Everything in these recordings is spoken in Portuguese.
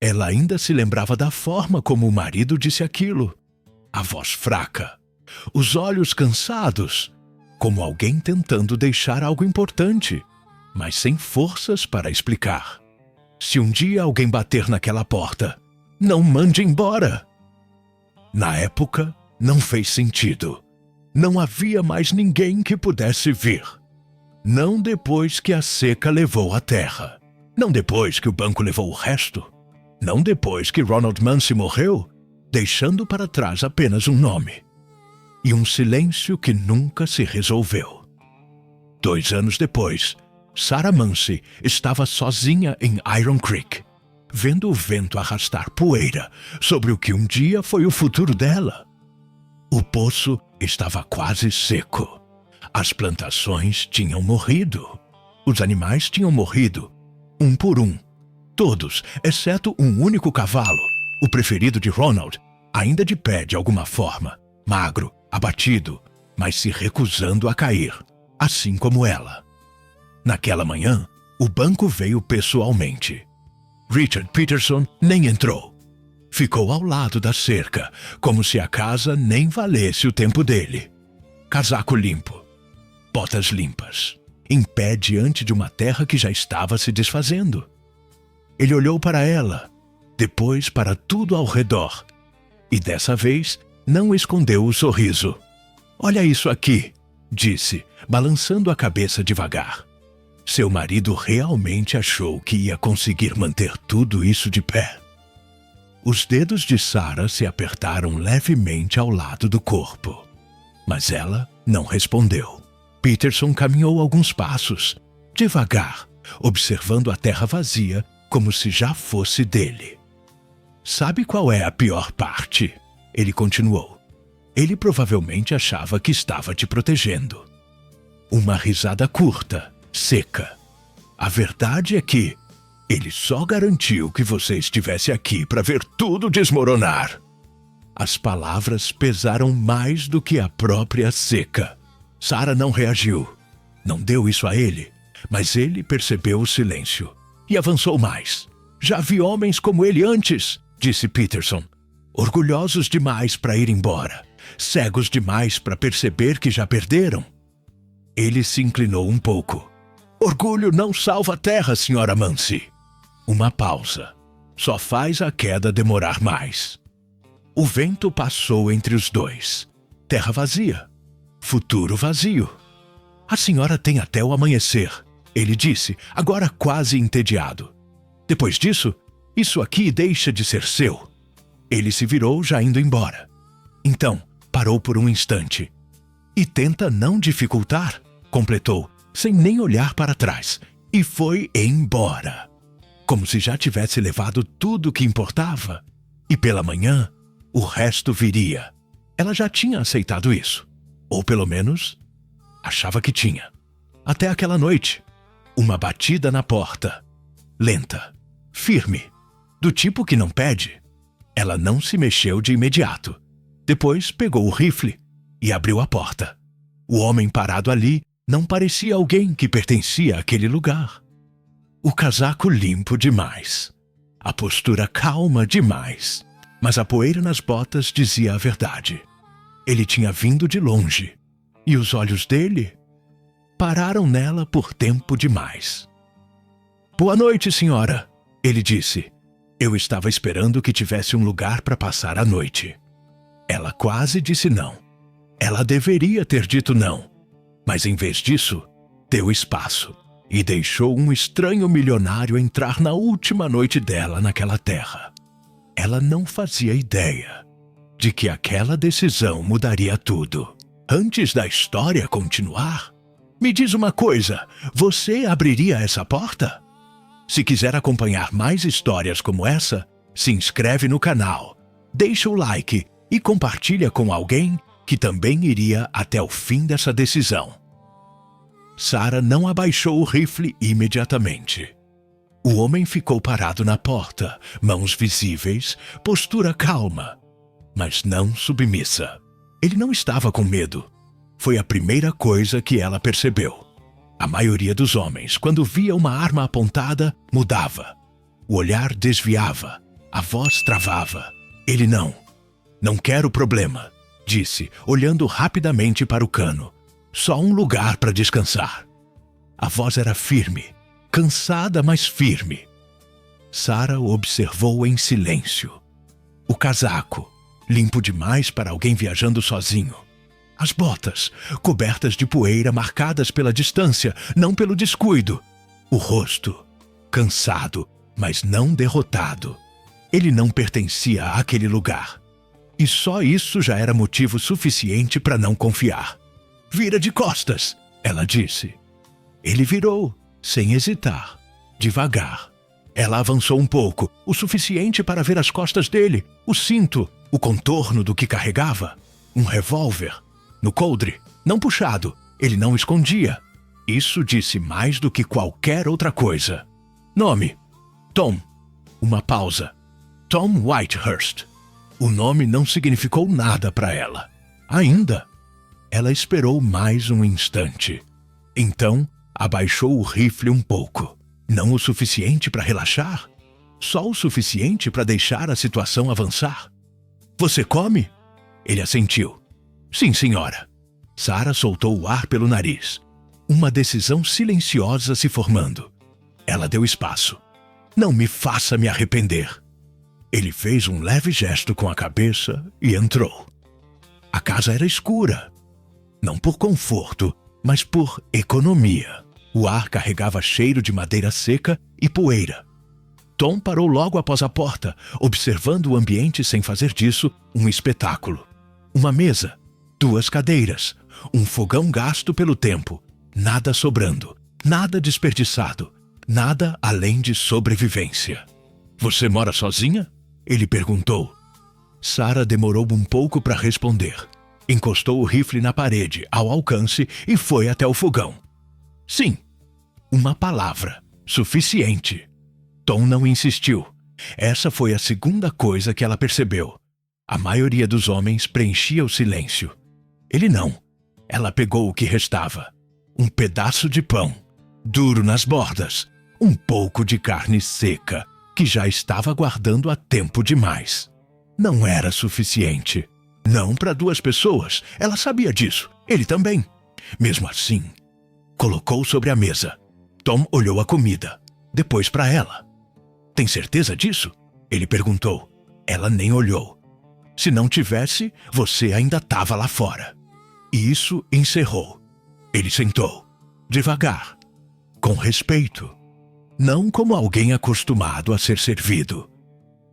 Ela ainda se lembrava da forma como o marido disse aquilo. A voz fraca, os olhos cansados, como alguém tentando deixar algo importante, mas sem forças para explicar. Se um dia alguém bater naquela porta, não mande embora. Na época, não fez sentido. Não havia mais ninguém que pudesse vir. Não depois que a seca levou a terra. Não depois que o banco levou o resto. Não depois que Ronald Muncey morreu, deixando para trás apenas um nome. E um silêncio que nunca se resolveu. 2 anos depois, Sarah Muncey estava sozinha em Iron Creek, vendo o vento arrastar poeira sobre o que um dia foi o futuro dela. O poço estava quase seco. As plantações tinham morrido. Os animais tinham morrido, um por um. Todos, exceto um único cavalo, o preferido de Ronald, ainda de pé de alguma forma, magro, abatido, mas se recusando a cair, assim como ela. Naquela manhã, o banco veio pessoalmente. Richard Peterson nem entrou. Ficou ao lado da cerca, como se a casa nem valesse o tempo dele. Casaco limpo, botas limpas, em pé diante de uma terra que já estava se desfazendo. Ele olhou para ela, depois para tudo ao redor, e dessa vez não escondeu o sorriso. "Olha isso aqui", disse, balançando a cabeça devagar. Seu marido realmente achou que ia conseguir manter tudo isso de pé. Os dedos de Sarah se apertaram levemente ao lado do corpo, mas ela não respondeu. Peterson caminhou alguns passos, devagar, observando a terra vazia como se já fosse dele. "Sabe qual é a pior parte?" ele continuou. Ele provavelmente achava que estava te protegendo. Uma risada curta, seca. "A verdade é que ele só garantiu que você estivesse aqui para ver tudo desmoronar." As palavras pesaram mais do que a própria seca. Sarah não reagiu. Não deu isso a ele, mas ele percebeu o silêncio e avançou mais. "Já vi homens como ele antes", disse Peterson. "Orgulhosos demais para ir embora, cegos demais para perceber que já perderam." Ele se inclinou um pouco. "Orgulho não salva a terra, Sra. Muncey." Uma pausa. Só faz a queda demorar mais. O vento passou entre os dois. Terra vazia. Futuro vazio. "A senhora tem até o amanhecer", ele disse, agora quase entediado. "Depois disso, isso aqui deixa de ser seu." Ele se virou já indo embora. Então, parou por um instante. "E tenta não dificultar", completou, sem nem olhar para trás, e foi embora. Como se já tivesse levado tudo o que importava. E pela manhã, o resto viria. Ela já tinha aceitado isso. Ou pelo menos, achava que tinha. Até aquela noite. Uma batida na porta. Lenta, firme, do tipo que não pede. Ela não se mexeu de imediato. Depois pegou o rifle e abriu a porta. O homem parado ali não parecia alguém que pertencia àquele lugar. O casaco limpo demais. A postura calma demais. Mas a poeira nas botas dizia a verdade. Ele tinha vindo de longe. E os olhos dele pararam nela por tempo demais. "Boa noite, senhora", ele disse. "Eu estava esperando que tivesse um lugar para passar a noite." Ela quase disse não. Ela deveria ter dito não. Mas em vez disso, deu espaço e deixou um estranho milionário entrar na última noite dela naquela terra. Ela não fazia ideia de que aquela decisão mudaria tudo. Antes da história continuar, me diz uma coisa, você abriria essa porta? Se quiser acompanhar mais histórias como essa, se inscreve no canal, deixa o like e compartilha com alguém que também iria até o fim dessa decisão. Sarah não abaixou o rifle imediatamente. O homem ficou parado na porta, mãos visíveis, postura calma, mas não submissa. Ele não estava com medo. Foi a primeira coisa que ela percebeu. A maioria dos homens, quando via uma arma apontada, mudava. O olhar desviava, A voz travava. Ele não. Não quero problema, disse, olhando rapidamente para o cano. Só um lugar para descansar. A voz era firme, cansada, mas firme. Sarah o observou em silêncio. O casaco, limpo demais para alguém viajando sozinho. As botas, cobertas de poeira, marcadas pela distância, não pelo descuido. O rosto, cansado, mas não derrotado. Ele não pertencia àquele lugar. E só isso já era motivo suficiente para não confiar. Vira de costas, ela disse. Ele virou, sem hesitar, devagar. Ela avançou um pouco, o suficiente para ver as costas dele, o cinto, o contorno do que carregava. Um revólver. No coldre, não puxado, ele não escondia. Isso disse mais do que qualquer outra coisa. Nome: Tom. Uma pausa. Tom Whitehurst. O nome não significou nada para ela. Ainda. Ela esperou mais um instante. Então, abaixou o rifle um pouco. Não o suficiente para relaxar? Só o suficiente para deixar a situação avançar? Você come? Ele assentiu. Sim, senhora. Sarah soltou o ar pelo nariz. Uma decisão silenciosa se formando. Ela deu espaço. Não me faça me arrepender. Ele fez um leve gesto com a cabeça e entrou. A casa era escura. Não por conforto, mas por economia. O ar carregava cheiro de madeira seca e poeira. Tom parou logo após a porta, observando o ambiente sem fazer disso um espetáculo. Uma mesa, 2 cadeiras, um fogão gasto pelo tempo, nada sobrando, nada desperdiçado, nada além de sobrevivência. Você mora sozinha? Ele perguntou. Sarah demorou um pouco para responder. Encostou o rifle na parede, ao alcance, e foi até o fogão. Sim. Uma palavra. Suficiente. Tom não insistiu. Essa foi a segunda coisa que ela percebeu. A maioria dos homens preenchia o silêncio. Ele não. Ela pegou o que restava. Um pedaço de pão, duro nas bordas. Um pouco de carne seca, que já estava guardando há tempo demais. Não era suficiente. Não para 2 pessoas. Ela sabia disso. Ele também. Mesmo assim, colocou sobre a mesa. Tom olhou a comida. Depois para ela. Tem certeza disso? Ele perguntou. Ela nem olhou. Se não tivesse, você ainda estava lá fora. E isso encerrou. Ele sentou. Devagar. Com respeito. Não como alguém acostumado a ser servido,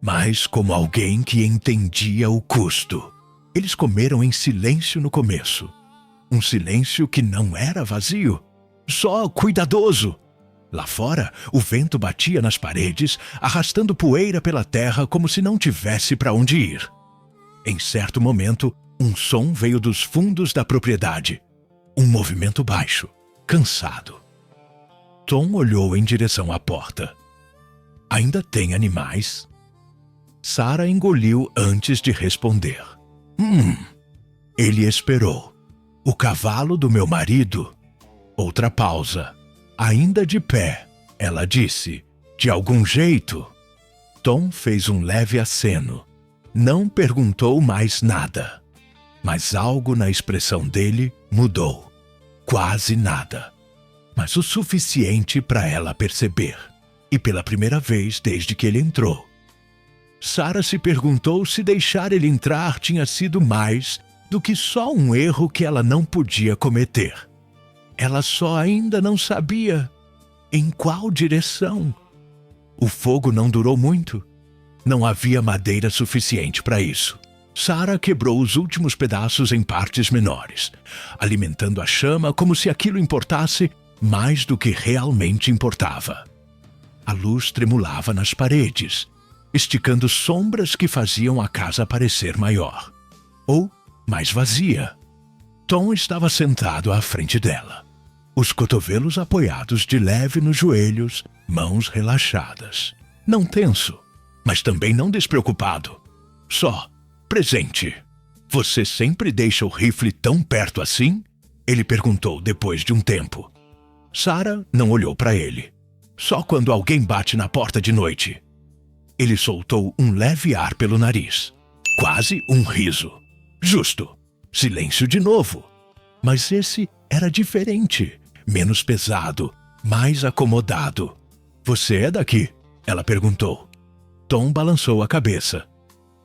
mas como alguém que entendia o custo. Eles comeram em silêncio no começo. Um silêncio que não era vazio, só cuidadoso. Lá fora, o vento batia nas paredes, arrastando poeira pela terra como se não tivesse para onde ir. Em certo momento, um som veio dos fundos da propriedade. Um movimento baixo, cansado. Tom olhou em direção à porta. Ainda tem animais? Sarah engoliu antes de responder. Ele esperou. O cavalo do meu marido? Outra pausa. Ainda de pé, ela disse. De algum jeito? Tom fez um leve aceno. Não perguntou mais nada. Mas algo na expressão dele mudou. Quase nada. Mas o suficiente para ela perceber. E pela primeira vez desde que ele entrou. Sarah se perguntou se deixar ele entrar tinha sido mais do que só um erro que ela não podia cometer. Ela só ainda não sabia em qual direção. O fogo não durou muito. Não havia madeira suficiente para isso. Sarah quebrou os últimos pedaços em partes menores, alimentando a chama como se aquilo importasse mais do que realmente importava. A luz tremulava nas paredes, esticando sombras que faziam a casa parecer maior. Ou mais vazia. Tom estava sentado à frente dela, os cotovelos apoiados de leve nos joelhos, mãos relaxadas. Não tenso, mas também não despreocupado. Só presente. Você sempre deixa o rifle tão perto assim? Ele perguntou depois de um tempo. Sarah não olhou para ele. Só quando alguém bate na porta de noite. Ele soltou um leve ar pelo nariz. Quase um riso. Justo. Silêncio de novo. Mas esse era diferente. Menos pesado. Mais acomodado. Você é daqui? Ela perguntou. Tom balançou a cabeça.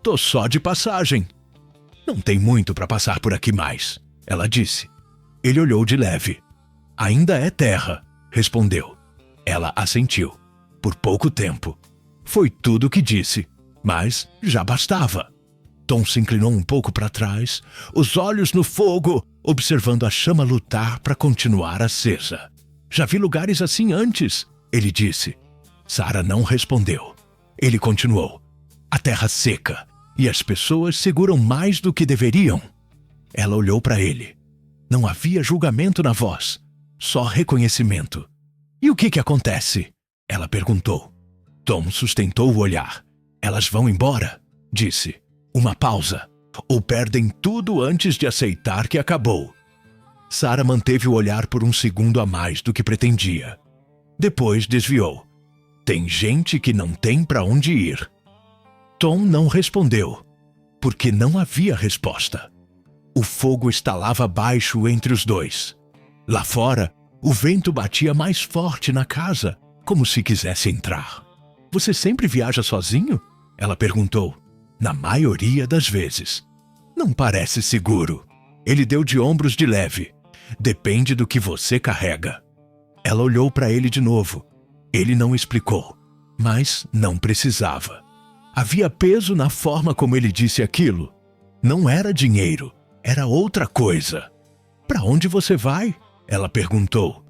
Tô só de passagem. Não tem muito para passar por aqui mais, ela disse. Ele olhou de leve. Ainda é terra, respondeu. Ela assentiu. Por pouco tempo. Foi tudo o que disse, mas já bastava. Tom se inclinou um pouco para trás, os olhos no fogo, observando a chama lutar para continuar acesa. Já vi lugares assim antes, ele disse. Sarah não respondeu. Ele continuou. A terra seca, e as pessoas seguram mais do que deveriam. Ela olhou para ele. Não havia julgamento na voz, só reconhecimento. E o que acontece? Ela perguntou. Tom sustentou o olhar. Elas vão embora, disse. Uma pausa. Ou perdem tudo antes de aceitar que acabou. Sarah manteve o olhar por um segundo a mais do que pretendia. Depois desviou. Tem gente que não tem para onde ir. Tom não respondeu, porque não havia resposta. O fogo estalava baixo entre os dois. Lá fora, o vento batia mais forte na casa, como se quisesse entrar. Você sempre viaja sozinho? Ela perguntou. Na maioria das vezes. Não parece seguro. Ele deu de ombros de leve. Depende do que você carrega. Ela olhou para ele de novo. Ele não explicou, mas não precisava. Havia peso na forma como ele disse aquilo. Não era dinheiro, era outra coisa. Para onde você vai? Ela perguntou.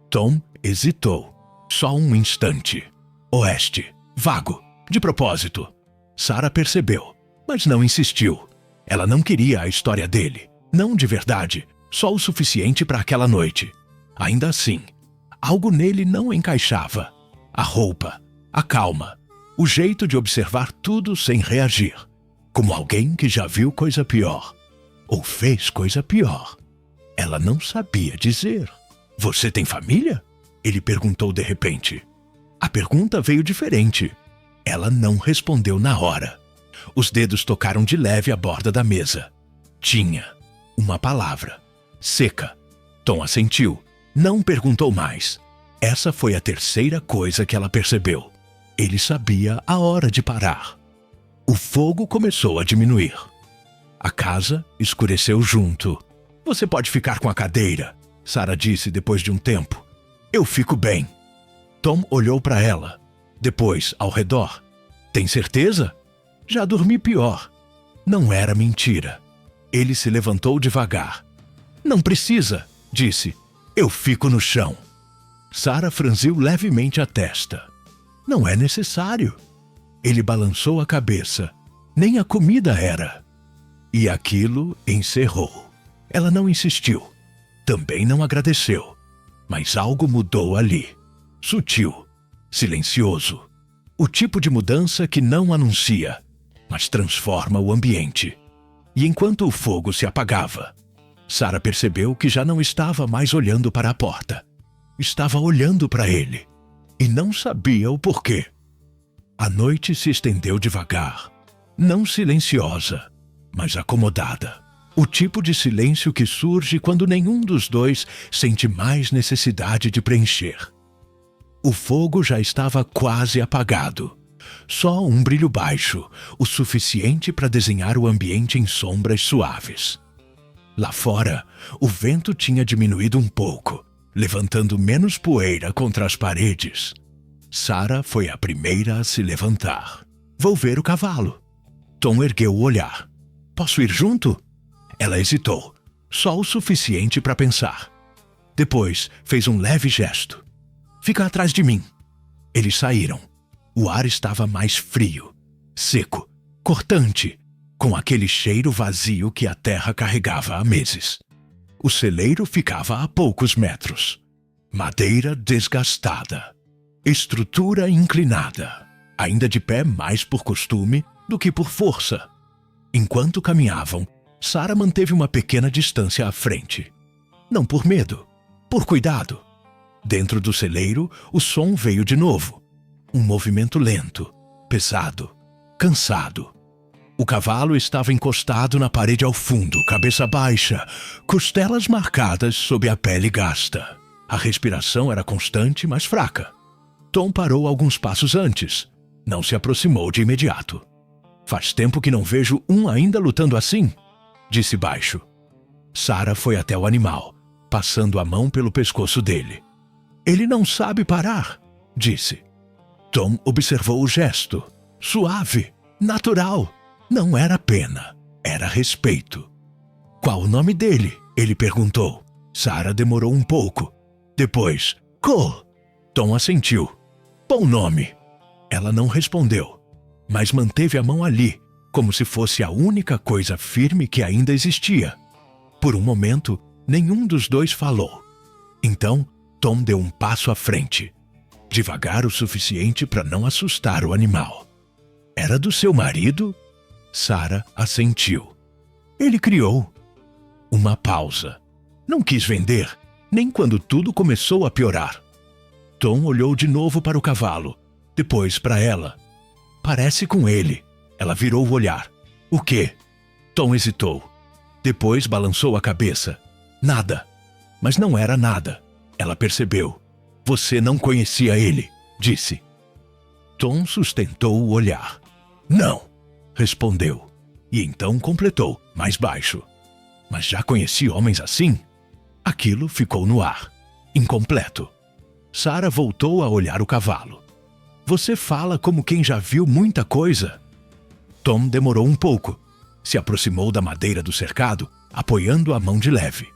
Tom hesitou. Só um instante. Oeste. Vago. De propósito. Sarah percebeu, mas não insistiu. Ela não queria a história dele. Não de verdade. Só o suficiente para aquela noite. Ainda assim, algo nele não encaixava. A roupa, a calma, o jeito de observar tudo sem reagir. Como alguém que já viu coisa pior. Ou fez coisa pior. Ela não sabia dizer. Você tem família? Ele perguntou de repente. A pergunta veio diferente. Ela não respondeu na hora. Os dedos tocaram de leve a borda da mesa. Tinha. Uma palavra. Seca. Tom assentiu. Não perguntou mais. Essa foi a terceira coisa que ela percebeu. Ele sabia a hora de parar. O fogo começou a diminuir. A casa escureceu junto. Você pode ficar com a cadeira, Sarah disse depois de um tempo. Eu fico bem. Tom olhou para ela. Depois, ao redor. Tem certeza? Já dormi pior. Não era mentira. Ele se levantou devagar. Não precisa, disse. Eu fico no chão. Sarah franziu levemente a testa. Não é necessário. Ele balançou a cabeça. Nem a comida era. E aquilo encerrou. Ela não insistiu. Também não agradeceu. Mas algo mudou ali. Sutil. Silencioso. O tipo de mudança que não anuncia, mas transforma o ambiente. E enquanto o fogo se apagava, Sarah percebeu que já não estava mais olhando para a porta. Estava olhando para ele. E não sabia o porquê. A noite se estendeu devagar. Não silenciosa, mas acomodada. O tipo de silêncio que surge quando nenhum dos dois sente mais necessidade de preencher. O fogo já estava quase apagado. Só um brilho baixo, o suficiente para desenhar o ambiente em sombras suaves. Lá fora, o vento tinha diminuído um pouco, levantando menos poeira contra as paredes. Sarah foi a primeira a se levantar. Vou ver o cavalo. Tom ergueu o olhar. Posso ir junto? Ela hesitou, só o suficiente para pensar. Depois fez um leve gesto. Fica atrás de mim. Eles saíram. O ar estava mais frio, seco, cortante, com aquele cheiro vazio que a terra carregava há meses. O celeiro ficava a poucos metros. Madeira desgastada. Estrutura inclinada. Ainda de pé mais por costume do que por força. Enquanto caminhavam, Sarah manteve uma pequena distância à frente. Não por medo, por cuidado. Dentro do celeiro, o som veio de novo. Um movimento lento, pesado, cansado. O cavalo estava encostado na parede ao fundo, cabeça baixa, costelas marcadas sob a pele gasta. A respiração era constante, mas fraca. Tom parou alguns passos antes. Não se aproximou de imediato. "Faz tempo que não vejo um ainda lutando assim", disse baixo. Sarah foi até o animal, passando a mão pelo pescoço dele. "Ele não sabe parar", disse. Tom observou o gesto. Suave, natural. Não era pena, era respeito. "Qual o nome dele?" ele perguntou. Sarah demorou um pouco. Depois, "Cole." Tom assentiu. "Bom nome." Ela não respondeu, mas manteve a mão ali, como se fosse a única coisa firme que ainda existia. Por um momento, nenhum dos dois falou. Então, Tom deu um passo à frente, devagar o suficiente para não assustar o animal. "Era do seu marido?" Sarah assentiu. "Ele criou." Uma pausa. Não quis vender, nem quando tudo começou a piorar. Tom olhou de novo para o cavalo, depois para ela. "Parece com ele." Ela virou o olhar. "O quê?" Tom hesitou. Depois balançou a cabeça. "Nada." Mas não era nada. Ela percebeu. "Você não conhecia ele", disse. Tom sustentou o olhar. "Não", respondeu. E então completou, mais baixo. "Mas já conheci homens assim?" Aquilo ficou no ar, incompleto. Sarah voltou a olhar o cavalo. "Você fala como quem já viu muita coisa." Tom demorou um pouco. Se aproximou da madeira do cercado, apoiando a mão de leve.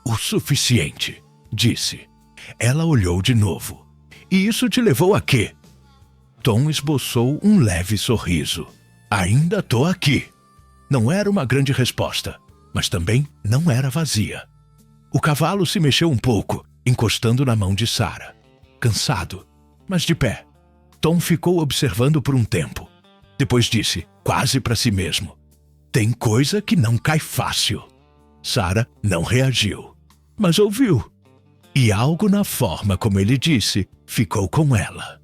"O suficiente", disse. Ela olhou de novo. "E isso te levou a quê?" Tom esboçou um leve sorriso. "Ainda tô aqui." Não era uma grande resposta, mas também não era vazia. O cavalo se mexeu um pouco, encostando na mão de Sarah. Cansado, mas de pé. Tom ficou observando por um tempo. Depois disse, quase para si mesmo: "Tem coisa que não cai fácil." Sarah não reagiu, mas ouviu. E algo na forma como ele disse ficou com ela.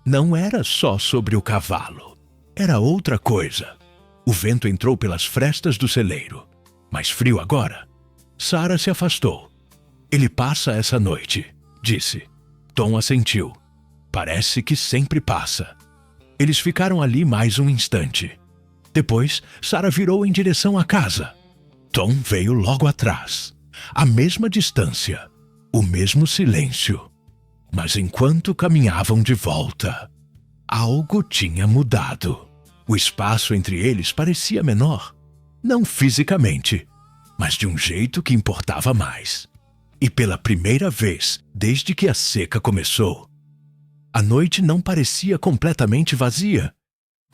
Não era só sobre o cavalo. Era outra coisa. O vento entrou pelas frestas do celeiro. Mais frio agora. Sarah se afastou. "Ele passa essa noite", disse. Tom assentiu. "Parece que sempre passa." Eles ficaram ali mais um instante. Depois, Sarah virou em direção à casa. Tom veio logo atrás. A mesma distância. O mesmo silêncio. Mas enquanto caminhavam de volta, algo tinha mudado. O espaço entre eles parecia menor. Não fisicamente, mas de um jeito que importava mais. E pela primeira vez, desde que a seca começou, a noite não parecia completamente vazia.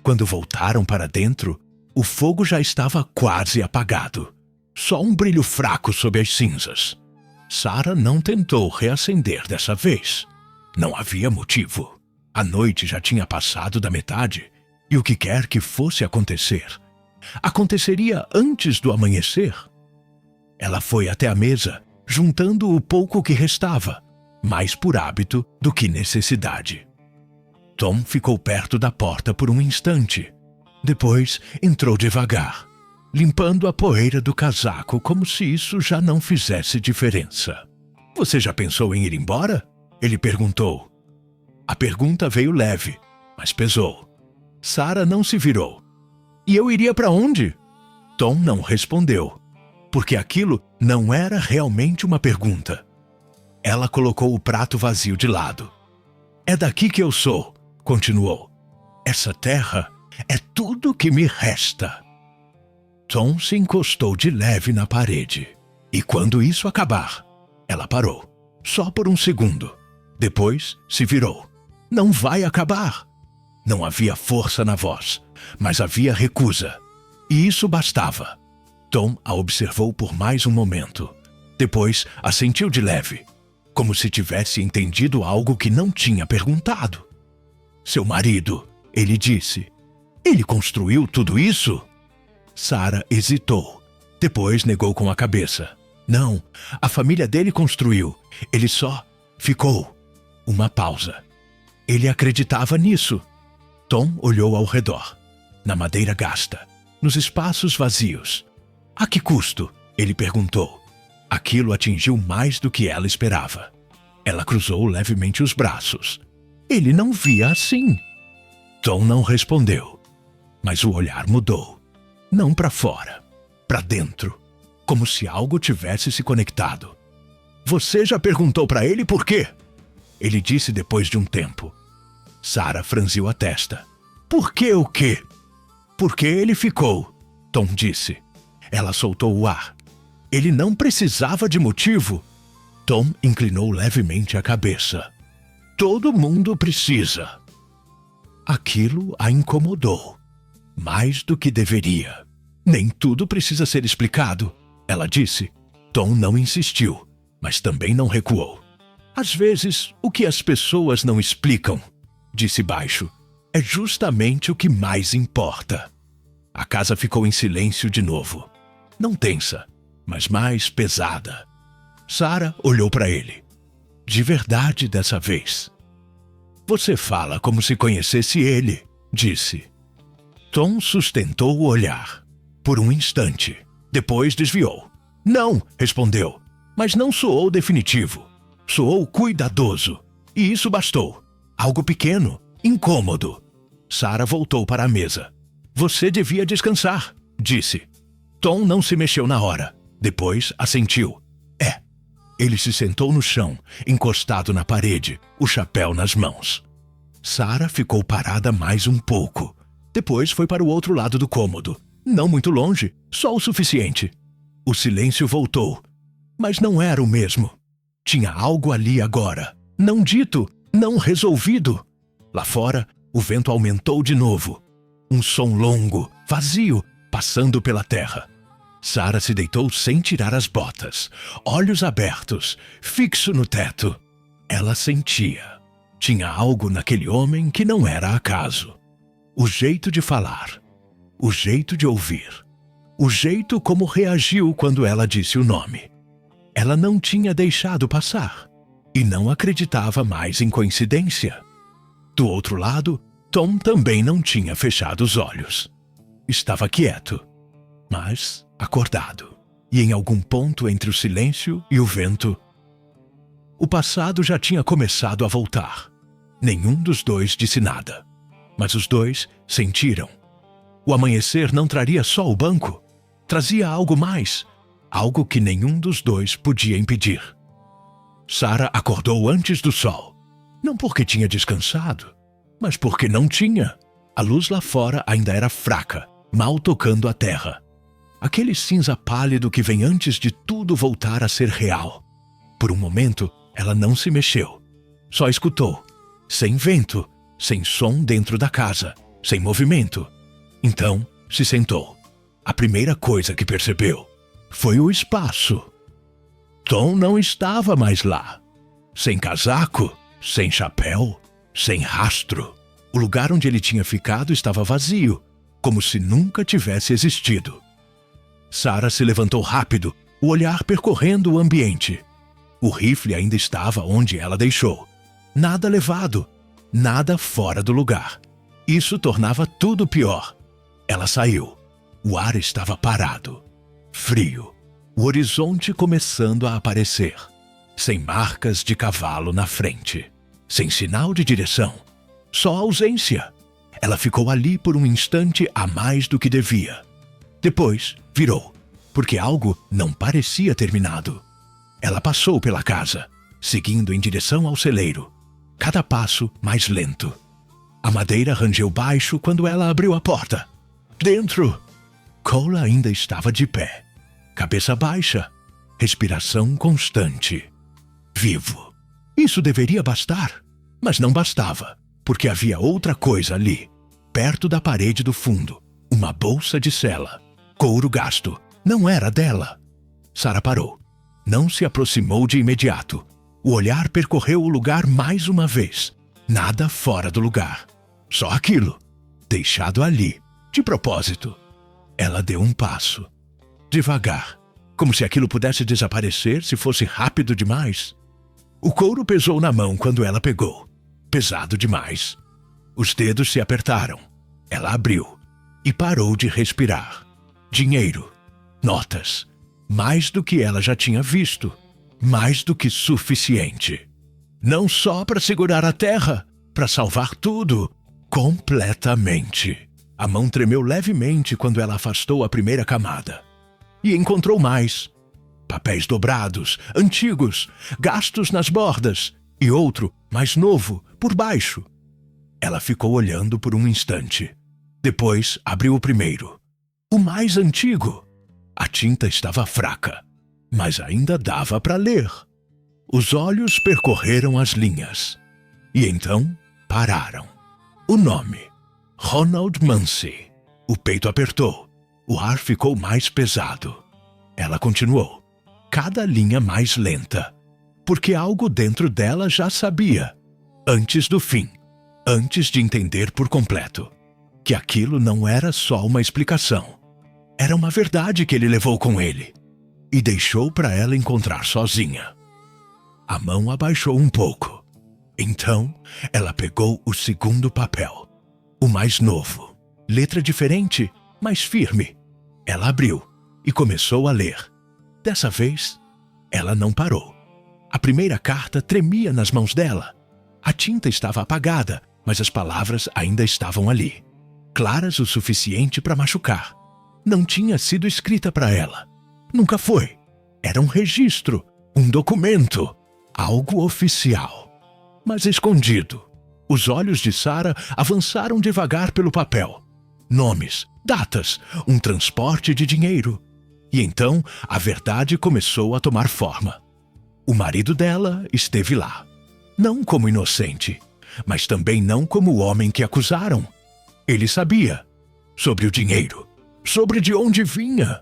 Quando voltaram para dentro, o fogo já estava quase apagado. Só um brilho fraco sob as cinzas. Sarah não tentou reacender dessa vez. Não havia motivo. A noite já tinha passado da metade, e o que quer que fosse acontecer, aconteceria antes do amanhecer. Ela foi até a mesa, juntando o pouco que restava, mais por hábito do que necessidade. Tom ficou perto da porta por um instante. Depois entrou devagar, limpando a poeira do casaco como se isso já não fizesse diferença. "Você já pensou em ir embora?" ele perguntou. A pergunta veio leve, mas pesou. Sarah não se virou. "E eu iria para onde?" Tom não respondeu, porque aquilo não era realmente uma pergunta. Ela colocou o prato vazio de lado. "É daqui que eu sou", continuou. "Essa terra é tudo que me resta." Tom se encostou de leve na parede. E quando isso acabar, ela parou, só por um segundo. Depois se virou. "Não vai acabar." Não havia força na voz, mas havia recusa. E isso bastava. Tom a observou por mais um momento. Depois assentiu de leve, como se tivesse entendido algo que não tinha perguntado. "Seu marido", ele disse. "Ele construiu tudo isso?" Sarah hesitou. Depois negou com a cabeça. "Não, a família dele construiu. Ele só ficou." Uma pausa. "Ele acreditava nisso." Tom olhou ao redor, na madeira gasta, nos espaços vazios. A que custo? Ele perguntou. Aquilo atingiu mais do que ela esperava. Ela cruzou levemente os braços. Ele não via assim. Tom não respondeu, mas o olhar mudou. Não para fora, para dentro, como se algo tivesse se conectado. Você já perguntou para ele por quê? Ele disse depois de um tempo. Sarah franziu a testa. Por que o quê? Porque ele ficou, Tom disse. Ela soltou o ar. Ele não precisava de motivo. Tom inclinou levemente a cabeça. Todo mundo precisa. Aquilo a incomodou. Mais do que deveria. Nem tudo precisa ser explicado, ela disse. Tom não insistiu, mas também não recuou. Às vezes, o que as pessoas não explicam, disse baixo, é justamente o que mais importa. A casa ficou em silêncio de novo. Não tensa, mas mais pesada. Sarah olhou para ele. De verdade dessa vez. Você fala como se conhecesse ele, disse. Tom sustentou o olhar. Por um instante. Depois desviou. Não, respondeu. Mas não soou definitivo. Soou cuidadoso. E isso bastou. Algo pequeno, incômodo. Sarah voltou para a mesa. Você devia descansar, disse. Tom não se mexeu na hora. Depois assentiu. Ele se sentou no chão, encostado na parede, o chapéu nas mãos. Sarah ficou parada mais um pouco. Depois foi para o outro lado do cômodo. Não muito longe, só o suficiente. O silêncio voltou, mas não era o mesmo. Tinha algo ali agora, não dito, não resolvido. Lá fora, o vento aumentou de novo. Um som longo, vazio, passando pela terra. Sarah se deitou sem tirar as botas, olhos abertos, fixo no teto. Ela sentia. Tinha algo naquele homem que não era acaso. O jeito de falar, o jeito de ouvir, o jeito como reagiu quando ela disse o nome. Ela não tinha deixado passar e não acreditava mais em coincidência. Do outro lado, Tom também não tinha fechado os olhos. Estava quieto, mas acordado, e em algum ponto entre o silêncio e o vento, o passado já tinha começado a voltar. Nenhum dos dois disse nada, mas os dois sentiram. O amanhecer não traria só o banco, trazia algo mais, algo que nenhum dos dois podia impedir. Sarah acordou antes do sol, não porque tinha descansado, mas porque não tinha. A luz lá fora ainda era fraca, mal tocando a terra. Aquele cinza pálido que vem antes de tudo voltar a ser real. Por um momento, ela não se mexeu. Só escutou. Sem vento, sem som dentro da casa, sem movimento. Então, se sentou. A primeira coisa que percebeu foi o espaço. Tom não estava mais lá. Sem casaco, sem chapéu, sem rastro. O lugar onde ele tinha ficado estava vazio, como se nunca tivesse existido. Sarah se levantou rápido, o olhar percorrendo o ambiente. O rifle ainda estava onde ela deixou. Nada levado, nada fora do lugar. Isso tornava tudo pior. Ela saiu. O ar estava parado, frio. O horizonte começando a aparecer. Sem marcas de cavalo na frente. Sem sinal de direção. Só ausência. Ela ficou ali por um instante a mais do que devia. Depois, virou, porque algo não parecia terminado. Ela passou pela casa, seguindo em direção ao celeiro. Cada passo mais lento. A madeira rangeu baixo quando ela abriu a porta. Dentro! Cole ainda estava de pé. Cabeça baixa. Respiração constante. Vivo. Isso deveria bastar. Mas não bastava, porque havia outra coisa ali, perto da parede do fundo. Uma bolsa de sela. Couro gasto. Não era dela. Sarah parou. Não se aproximou de imediato. O olhar percorreu o lugar mais uma vez. Nada fora do lugar. Só aquilo. Deixado ali. De propósito. Ela deu um passo. Devagar. Como se aquilo pudesse desaparecer se fosse rápido demais. O couro pesou na mão quando ela pegou. Pesado demais. Os dedos se apertaram. Ela abriu e parou de respirar. Dinheiro, notas, mais do que ela já tinha visto, mais do que suficiente. Não só para segurar a terra, para salvar tudo, completamente. A mão tremeu levemente quando ela afastou a primeira camada. E encontrou mais. Papéis dobrados, antigos, gastos nas bordas, e outro, mais novo, por baixo. Ela ficou olhando por um instante. Depois abriu o primeiro. O mais antigo. A tinta estava fraca, mas ainda dava para ler. Os olhos percorreram as linhas. E então pararam. O nome. Ronald Munsey. O peito apertou. O ar ficou mais pesado. Ela continuou. Cada linha mais lenta. Porque algo dentro dela já sabia. Antes do fim. Antes de entender por completo. Que aquilo não era só uma explicação. Era uma verdade que ele levou com ele. E deixou para ela encontrar sozinha. A mão abaixou um pouco. Então, ela pegou o segundo papel. O mais novo. Letra diferente, mas firme. Ela abriu e começou a ler. Dessa vez, ela não parou. A primeira carta tremia nas mãos dela. A tinta estava apagada, mas as palavras ainda estavam ali. Claras o suficiente para machucar. Não tinha sido escrita para ela. Nunca foi. Era um registro, um documento, algo oficial. Mas escondido. Os olhos de Sarah avançaram devagar pelo papel. Nomes, datas, um transporte de dinheiro. E então a verdade começou a tomar forma. O marido dela esteve lá. Não como inocente, mas também não como o homem que acusaram. Ele sabia sobre o dinheiro, sobre de onde vinha,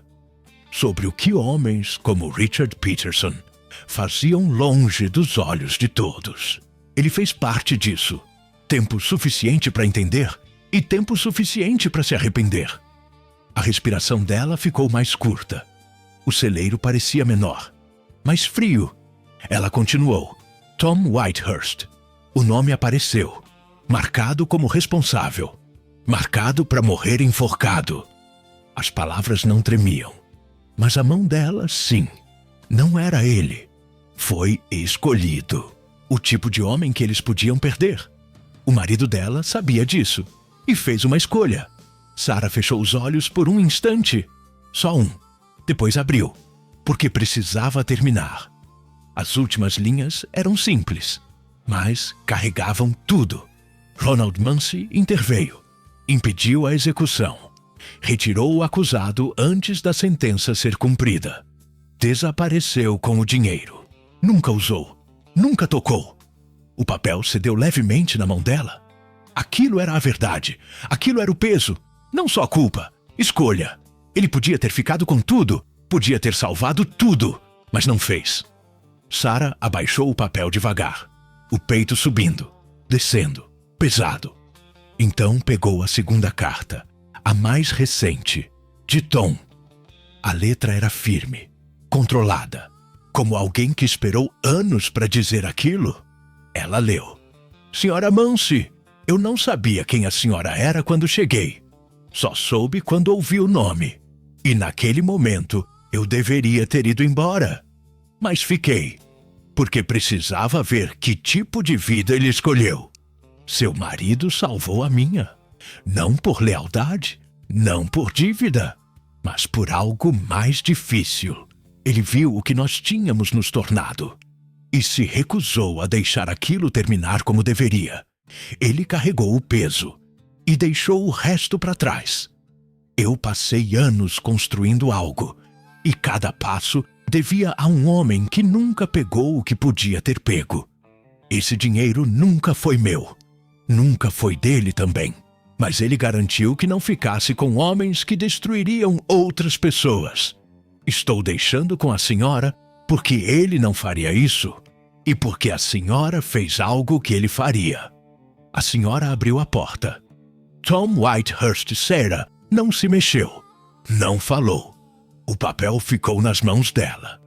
sobre o que homens como Richard Peterson faziam longe dos olhos de todos. Ele fez parte disso. Tempo suficiente para entender e tempo suficiente para se arrepender. A respiração dela ficou mais curta. O celeiro parecia menor, mais frio. Ela continuou. Tom Whitehurst. O nome apareceu, marcado como responsável. Marcado para morrer enforcado. As palavras não tremiam, mas a mão dela, sim. Não era ele. Foi escolhido. O tipo de homem que eles podiam perder. O marido dela sabia disso e fez uma escolha. Sarah fechou os olhos por um instante. Só um. Depois abriu, porque precisava terminar. As últimas linhas eram simples, mas carregavam tudo. Ronald Munsey interveio. Impediu a execução. Retirou o acusado antes da sentença ser cumprida. Desapareceu com o dinheiro. Nunca usou. Nunca tocou. O papel cedeu levemente na mão dela. Aquilo era a verdade. Aquilo era o peso. Não só a culpa. Escolha. Ele podia ter ficado com tudo. Podia ter salvado tudo. Mas não fez. Sarah abaixou o papel devagar. O peito subindo. Descendo. Pesado. Então pegou a segunda carta. A mais recente. De Tom. A letra era firme. Controlada. Como alguém que esperou anos para dizer aquilo. Ela leu. Senhora Munsey, eu não sabia quem a senhora era quando cheguei. Só soube quando ouvi o nome. E naquele momento eu deveria ter ido embora. Mas fiquei. Porque precisava ver que tipo de vida ele escolheu. Seu marido salvou a minha. Não por lealdade, não por dívida, mas por algo mais difícil. Ele viu o que nós tínhamos nos tornado. E se recusou a deixar aquilo terminar como deveria. Ele carregou o peso e deixou o resto para trás. Eu passei anos construindo algo, e cada passo devia a um homem que nunca pegou o que podia ter pego. Esse dinheiro nunca foi meu. Nunca foi dele também. Mas ele garantiu que não ficasse com homens que destruiriam outras pessoas. Estou deixando com a senhora porque ele não faria isso e porque a senhora fez algo que ele faria. A senhora abriu a porta. Tom Whitehurst Sarah não se mexeu, não falou. O papel ficou nas mãos dela.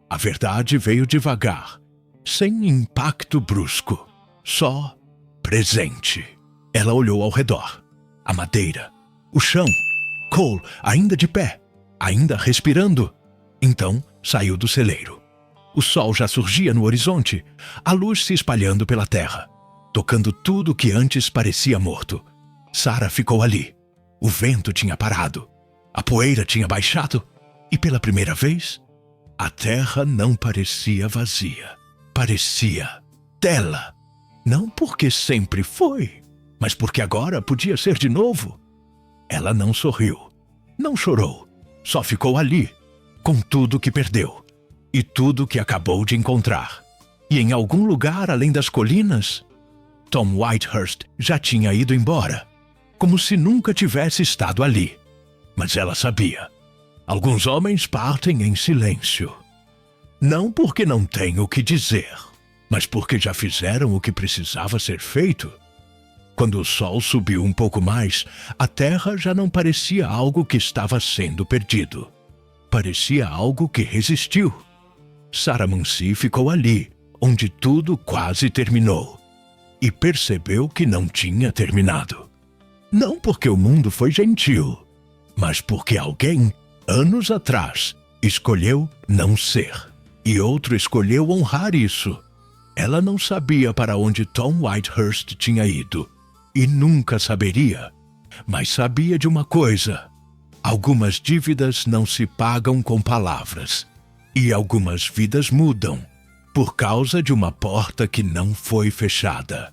A verdade veio devagar, sem impacto brusco, só presente. Ela olhou ao redor. A madeira, o chão, Cole ainda de pé, ainda respirando. Então saiu do celeiro. O sol já surgia no horizonte, a luz se espalhando pela terra, tocando tudo que antes parecia morto. Sarah ficou ali. O vento tinha parado, a poeira tinha baixado, e pela primeira vez, a terra não parecia vazia. Parecia dela. Não porque sempre foi, mas porque agora podia ser de novo. Ela não sorriu, não chorou, só ficou ali, com tudo que perdeu e tudo que acabou de encontrar. E em algum lugar além das colinas, Tom Whitehurst já tinha ido embora, como se nunca tivesse estado ali. Mas ela sabia. Alguns homens partem em silêncio. Não porque não têm o que dizer, mas porque já fizeram o que precisava ser feito. Quando o sol subiu um pouco mais, a terra já não parecia algo que estava sendo perdido. Parecia algo que resistiu. Sarah Muncy ficou ali, onde tudo quase terminou, e percebeu que não tinha terminado. Não porque o mundo foi gentil, mas porque alguém, anos atrás, escolheu não ser, e outro escolheu honrar isso. Ela não sabia para onde Tom Whitehurst tinha ido, e nunca saberia, mas sabia de uma coisa: algumas dívidas não se pagam com palavras, e algumas vidas mudam por causa de uma porta que não foi fechada.